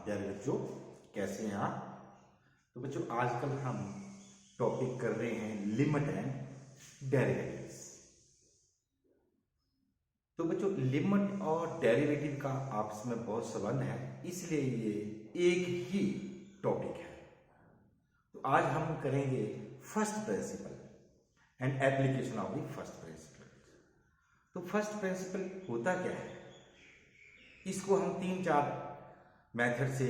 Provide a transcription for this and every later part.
प्यारे बच्चों, कैसे हैं आप? तो बच्चों, आजकल हम टॉपिक कर रहे हैं लिमिट एंड डेरिवेटिव्स। तो बच्चों, लिमिट और डेरिवेटिव का आपस में बहुत संबंध है, इसलिए ये एक ही टॉपिक है। तो आज हम करेंगे first principle and application of the first principle. तो फर्स्ट प्रिंसिपल होता क्या है, इसको हम 3-4 मेथड से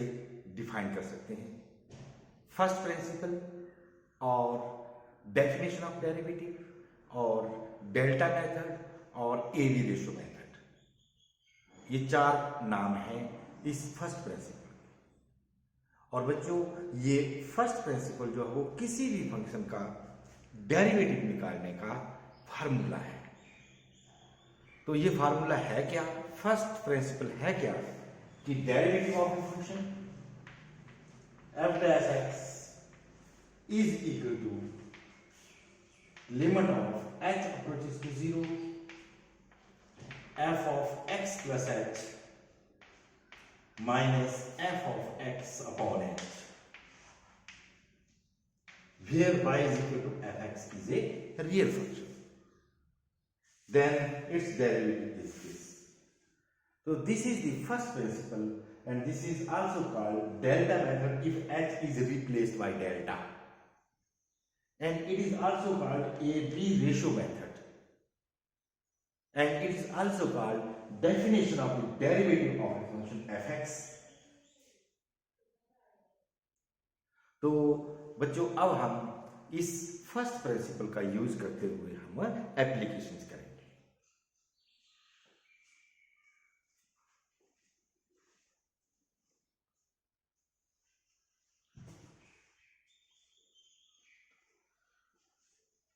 डिफाइन कर सकते हैं। फर्स्ट प्रिंसिपल और डेफिनेशन ऑफ डेरिवेटिव और डेल्टा मेथड और एबी रेशो मेथड, ये 4 नाम हैं इस फर्स्ट प्रिंसिपल। और बच्चों, ये फर्स्ट प्रिंसिपल जो है वो किसी भी फंक्शन का डेरिवेटिव निकालने का फार्मूला है। तो ये फार्मूला है क्या, फर्स्ट प्रिंसिपल है क्या, कि derivative of the function f dash x is equal to limit of h approaches to 0 f of x plus h minus f of x upon h, where y is equal to fx is a real function. Then its derivative is this. So this is the first principle, and this is also called delta method if h is replaced by delta, and it is also called AB ratio method, and it is also called definition of the derivative of a function fx. तो बच्चों, अब हम इस first principle का use करते हुए हम applications करेंगे।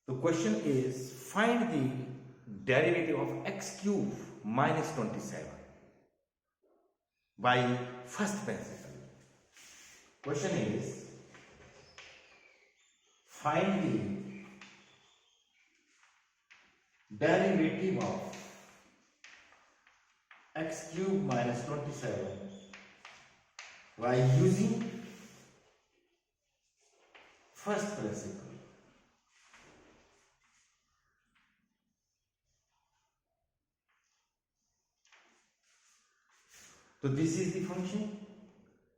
The question is, find the derivative of x cube minus 27 by first principle. Question is, find the derivative of x cube minus 27 by using first principle. So this is the function,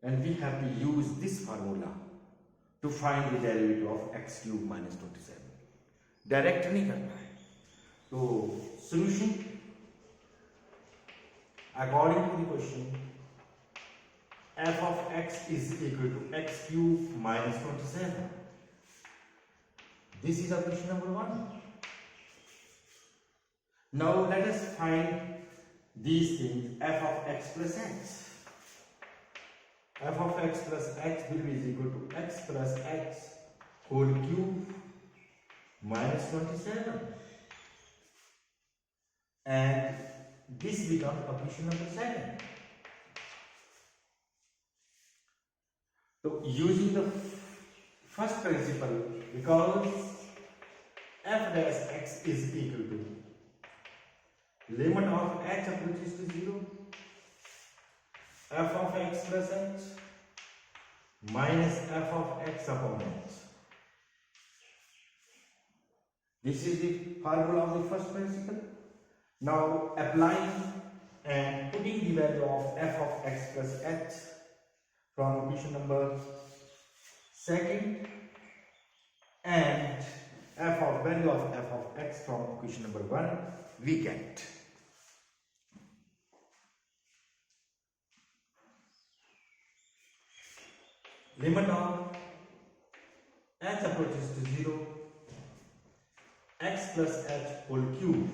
and we have to use this formula to find the derivative of x cube minus 27. Direct नहीं करना है। तो solution according to the question, f of x is equal to x cube minus 27. This is our question number 1. Now let us find these things, f of x plus x. F of x plus x will be equal to x plus x whole cube minus 27, and this becomes equation number 7. So using the first principle, because f dash x is equal to limit of h approaches to 0 f of x plus h minus f of x upon h. This is the formula of the first principle. Now applying and putting the value of f of x plus h from equation number 2 and value of f of x from equation number 1, we get limit of h approaches to 0 x plus h whole cube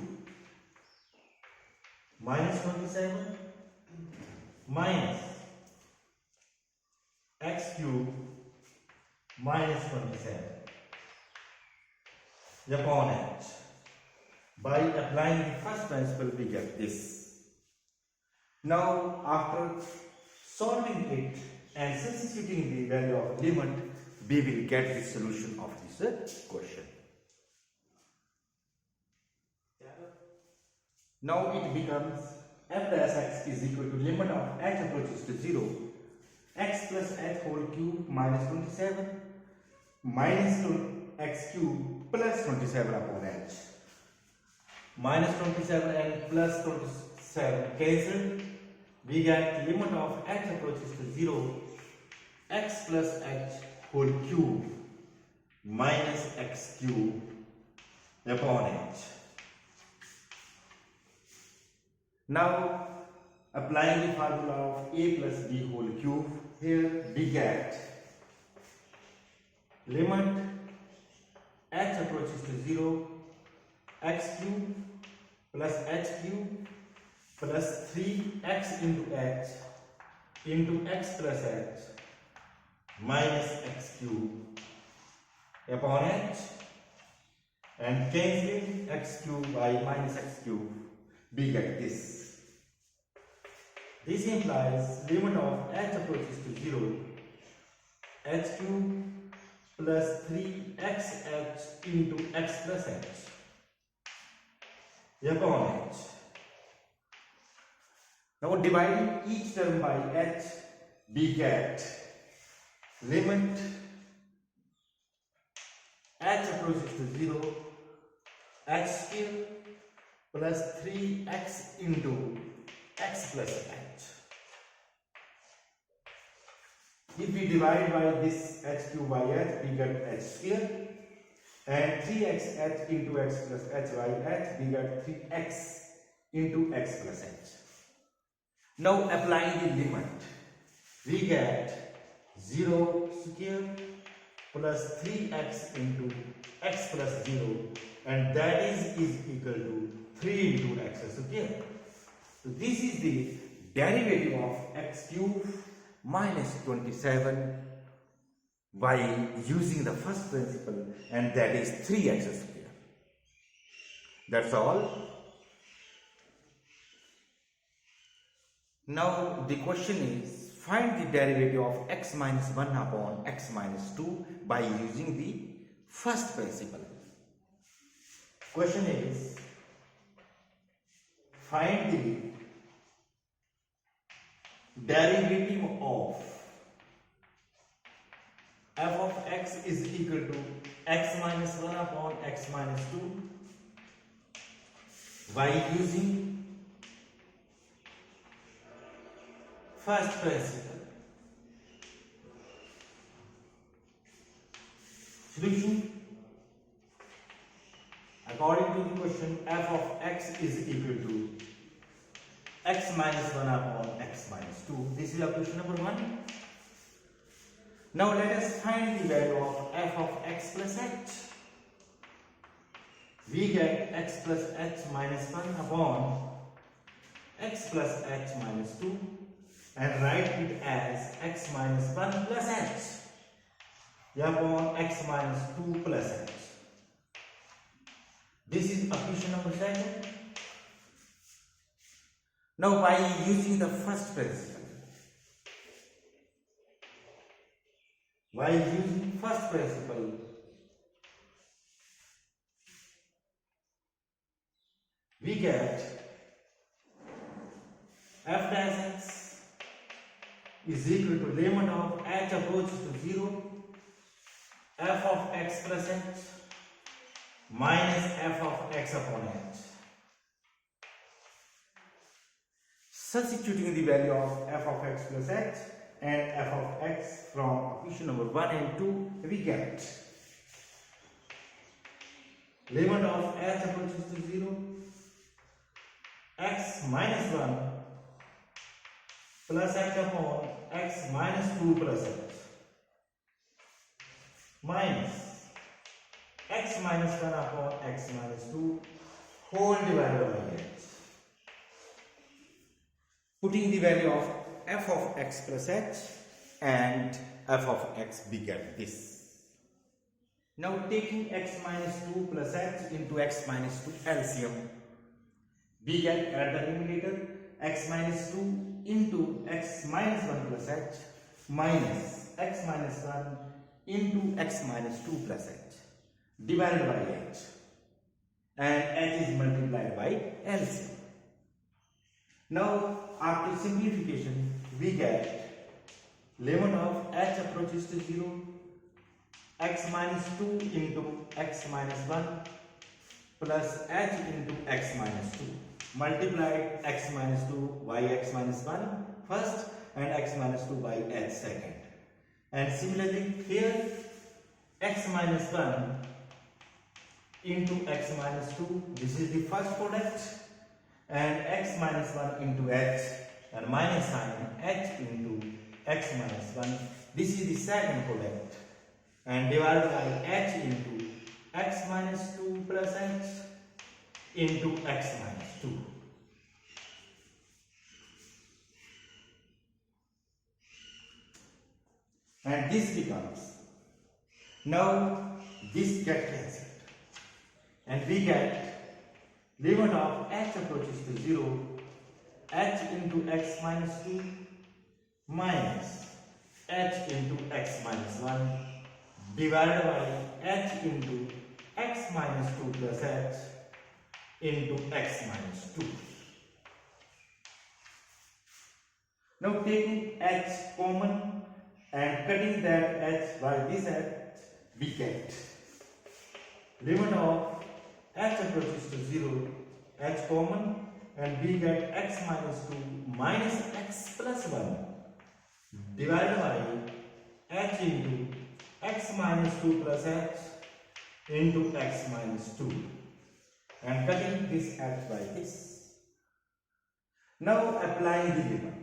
minus 27 minus x cube minus 27 upon h. By applying the first principle, we get this. Now after solving it and substituting the value of limit, we will get the solution of this question. Now it becomes f dash x is equal to limit of h approaches to 0 x plus h whole cube minus 27 minus x cube plus 27 upon h. Minus 27 and plus 27 cancelled. We get limit of h approaches to 0, x plus h whole cube minus x cube upon h. Now applying the formula of a plus b whole cube, here we get limit h approaches to 0, x cube plus h cube plus 3x into h into x plus h minus x cube upon h, and cancelling x cube by minus x cube, we get this. This implies limit of h approaches to 0, h cube plus 3xh into x plus h upon h. Now dividing each term by h, we get limit h approaches to 0, h cube plus 3x into x plus h. If we divide by this h cube by h, we get h square, and 3xh into x plus h by h, we get 3x into x plus h. Now applying the limit, we get 0 square plus 3x into x plus 0, and that is equal to 3 into x square. So this is the derivative of x cube minus 27 by using the first principle, and that is 3x square. That's all. Now the question is, find the derivative of x minus 1 upon x minus 2 by using the first principle. Question is, find the derivative of f of x is equal to x minus 1 upon x minus 2 by using first principle. Solution: according to the question, f of x is equal to x minus 1 upon x minus 2. This is equation number 1. Now let us find the value of f of x plus h. We get x plus h minus 1 upon x plus h minus 2, and write it as x minus 1 plus h upon x minus 2 plus h. This is equation number 2. Now by using the first principle, we get f dash x is equal to limit of h approaches to 0, f of x plus h minus f of x upon h. Substituting the value of f of x plus h and f of x from equation number 1 and 2, we get limit of h approaches to 0, x minus 1 plus h upon x minus 2 plus h minus x minus 1 upon x minus 2 whole divided by h. Putting the value of f of x plus h and f of x, we get this. Now taking x minus 2 plus h into x minus 2 LCM, we get at the numerator x minus 2 into x minus 1 plus h minus x minus 1 into x minus 2 plus h divided by h, and h is multiplied by LCM. Now after simplification, we get limit of h approaches to 0, x minus 2 into x minus 1 plus h into x minus 2 multiplied x minus 2 by x minus 1 first and x minus 2 by h second. And similarly here x minus 1 into x minus 2, this is the first product, and x minus 1 into h and minus sign h into x minus 1, this is the second product, and divided by h into x minus 2 plus h into x minus 2. And this becomes, now this gets cancelled and we get limit of h approaches to 0, h into x minus 2 minus h into x minus 1 divided by h into x minus 2 plus h into x minus 2. Now taking h common and cutting that h by this h, we get limit of h approaches to 0, h common, and we get x minus 2 minus x plus 1 divided by h into x minus 2 plus h into x minus 2, and cutting this h by this. Now applying the limit,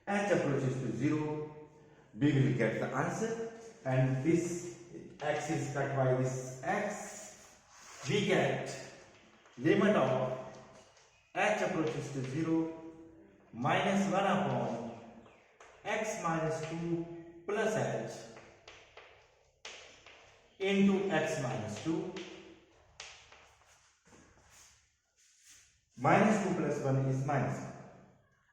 h approaches to 0, we will get the answer, and this x is cut by this x, we get limit of h approaches to 0 minus 1 upon x minus 2 plus h into x minus 2, minus 2 plus 1 is minus 1.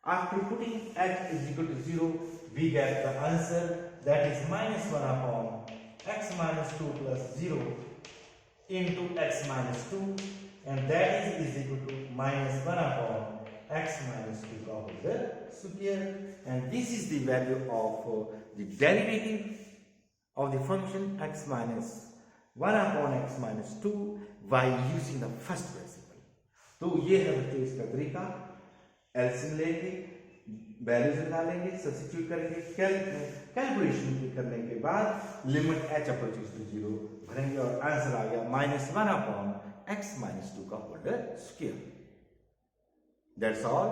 After putting h is equal to 0, we get the answer, that is minus 1 upon x minus 2 plus 0 into x minus 2, and that is equal to minus 1 upon x minus 2 का whole square, and this is the value of the derivative of the function x minus 1 upon x minus 2 by using the first principle. तो ये है बच्चों इसका तरीका, LCM लेंगे, values निकालेंगे, substitute करेंगे, कैलकुलेशन करने के बाद लिमिट h अप्रोचेस टू 0 भरेंगे और आंसर आ गया माइनस 1 अपॉन x माइनस 2 का whole square. That's all.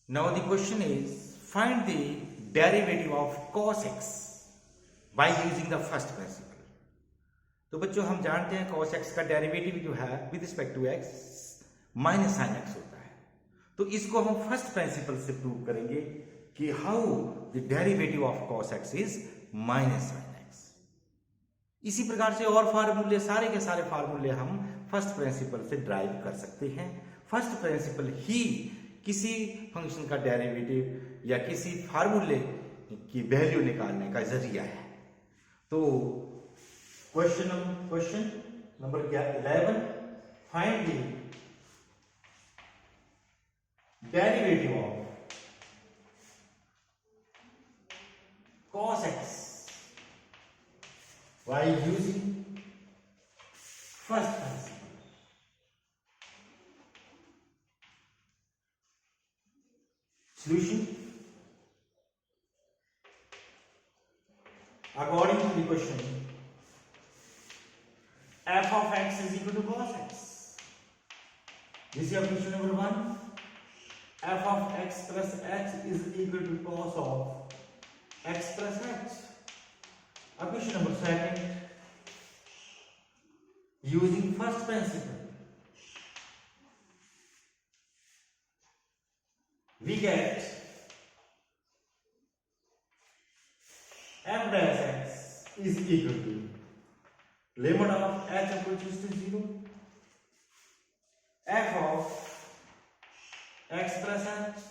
Now the question is find the derivative of cos x by using the first principle. तो बच्चों हम जानते हैं cos x का डेरिवेटिव जो है with respect to x minus sine x होता है. तो इसको हम फर्स्ट प्रिंसिपल से प्रूव करेंगे कि how the derivative of cos x is minus sine x. इसी प्रकार से और फार्मूले, सारे के सारे फार्मूले हम फर्स्ट प्रिंसिपल से ड्राइव कर सकते हैं. फर्स्ट प्रिंसिपल ही किसी फंक्शन का डेरिवेटिव या किसी फार्मूले की वैल्यू निकालने का जरिया है. तो क्वेश्चन नंबर क्या, 11, find the derivative of cos x by using first principle. Solution. According to the question, f of x is equal to cos x. This is your question number 1. F of x plus h is equal to cos of x plus h. Question number 2. Using first principle, we get f dash x is equal to limit of h approaches to 0, f of x plus h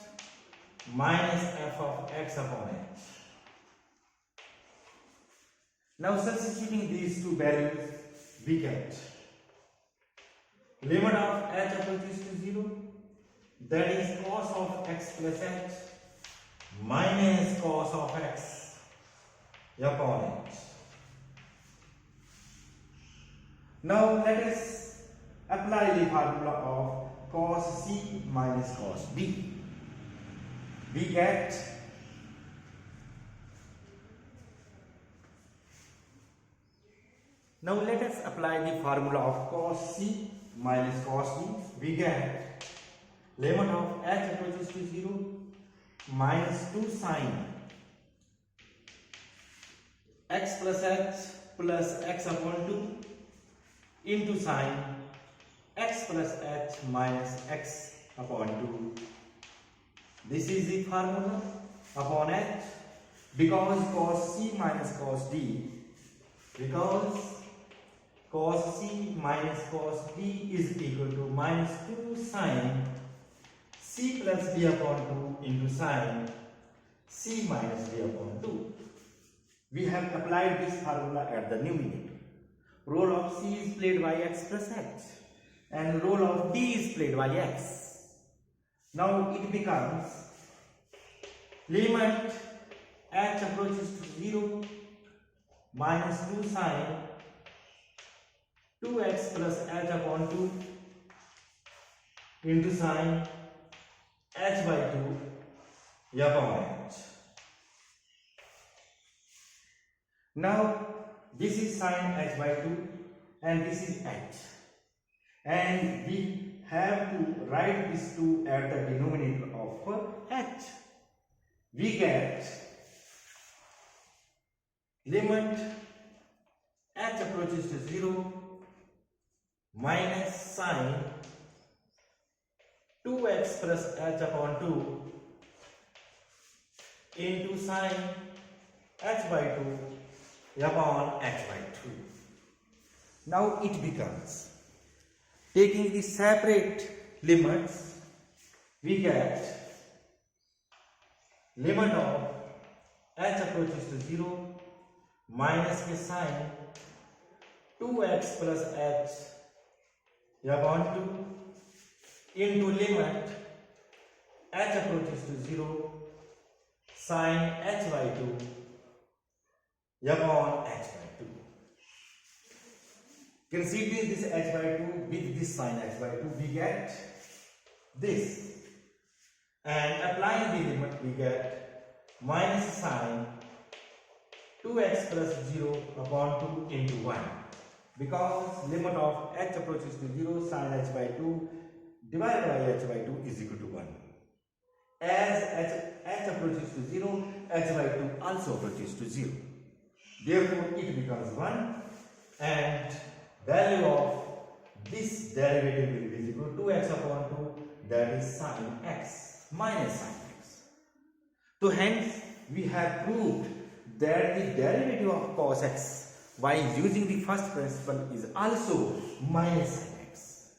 minus f of x upon h. Now substituting these two values, we get limit of h approaches to 0, that is cos of x plus h minus cos of x upon h. Now let us apply the formula of cos c minus cos b. We get now let us apply the formula of cos c minus cos b. We get limit of h approaches to 0 minus 2 sine x plus h plus x upon 2 into sine x plus h minus x upon 2. This is the formula upon h, because cos c minus cos d, because cos c minus cos d is equal to minus 2 sine c plus d upon 2 into sine c minus d upon 2. We have applied this formula at the numerator. Role of c is played by x plus h and role of d is played by x. Now it becomes limit h approaches to 0 minus 2 sine 2x plus h upon 2 into sine h by 2 upon h. Now this is sine h by 2 and this is h, and we have to write these two at the denominator of h. We get limit h approaches to 0 minus sine 2x plus h upon 2 into sine h by 2 upon h by 2. Now it becomes, taking the separate limits, we get limit of h approaches to 0 minus the sine 2x plus h upon 2 into limit h approaches to 0 sine h by 2 upon h by 2. Considering this h by 2 with this sine h by 2, we get this, and applying the limit we get minus sine 2x plus 0 upon 2 into 1, because limit of h approaches to 0 sine h by 2 divided by h by 2 is equal to 1. As h approaches to 0, h by 2 also approaches to 0. Therefore, it becomes 1, and value of this derivative will be equal to 2x upon 2, that is sine x minus sine x. So hence we have proved that the derivative of cos x by using the first principle is also minus sine x.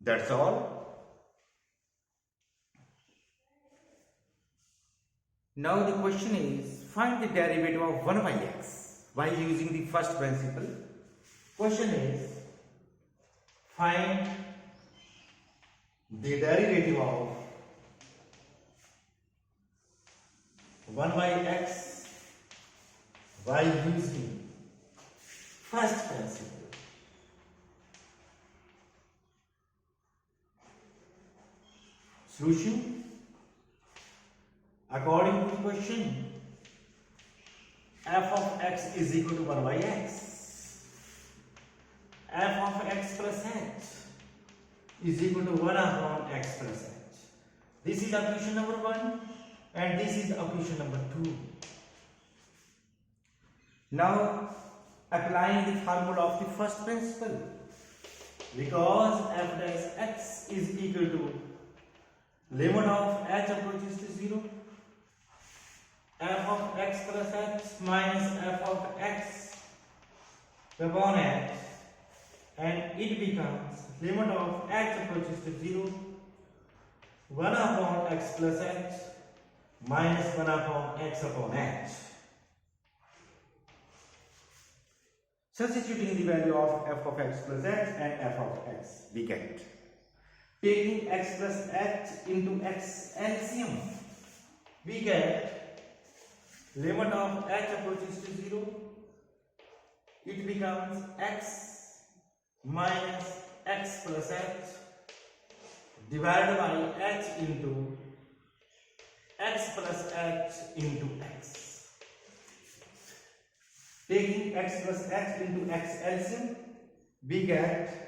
That's all. Now the question is, find the derivative of 1 by x by using the first principle. Question is, find the derivative of 1 by x by using first principle. Solution. According to the question, f of x is equal to 1 by x. F of x plus h is equal to 1 upon x plus h. This is equation number 1 and this is equation number 2. Now applying the formula of the first principle, because f dash x is equal to limit of h approaches to 0 f of x plus h minus f of x upon h, and it becomes limit of h approaches to 0 1 upon x plus h minus 1 upon x upon h. Substituting the value of f of x plus h and f of x, we get Taking x plus h into x LCM, we get limit of h approaches to 0, it becomes x minus x plus h divided by h into x plus h into x. Taking x plus h into x LCM, we get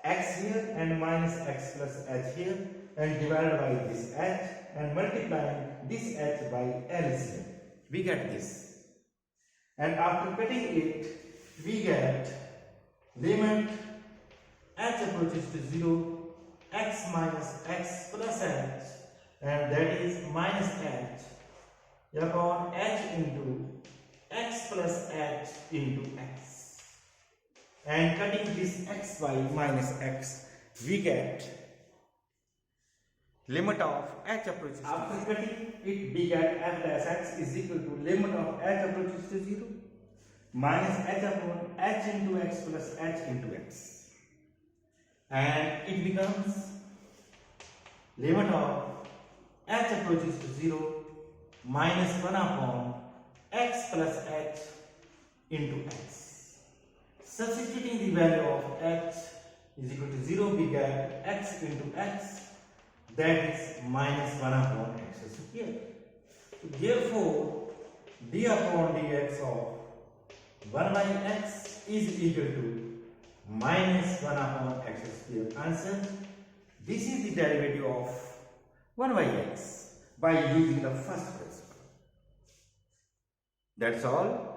x here and minus x plus h here and divided by this h and multiplying this h by LCM. We get this. And after cutting it, we get limit h approaches to 0, x minus x plus h, and that is minus h upon h into x plus h into x. And cutting this x by minus x, we get limit of h approaches. After cutting it, we get f dash x is equal to limit of h approaches to 0 minus h upon h into x plus h into x. And it becomes limit of h approaches to 0 minus 1 upon x plus h into x. Substituting the value of h is equal to 0, we get x into x, that is minus 1 upon x square. So therefore, d upon dx of 1 by x is equal to minus 1 upon x square. Answer: this is the derivative of 1 by x by using the first principle. That's all.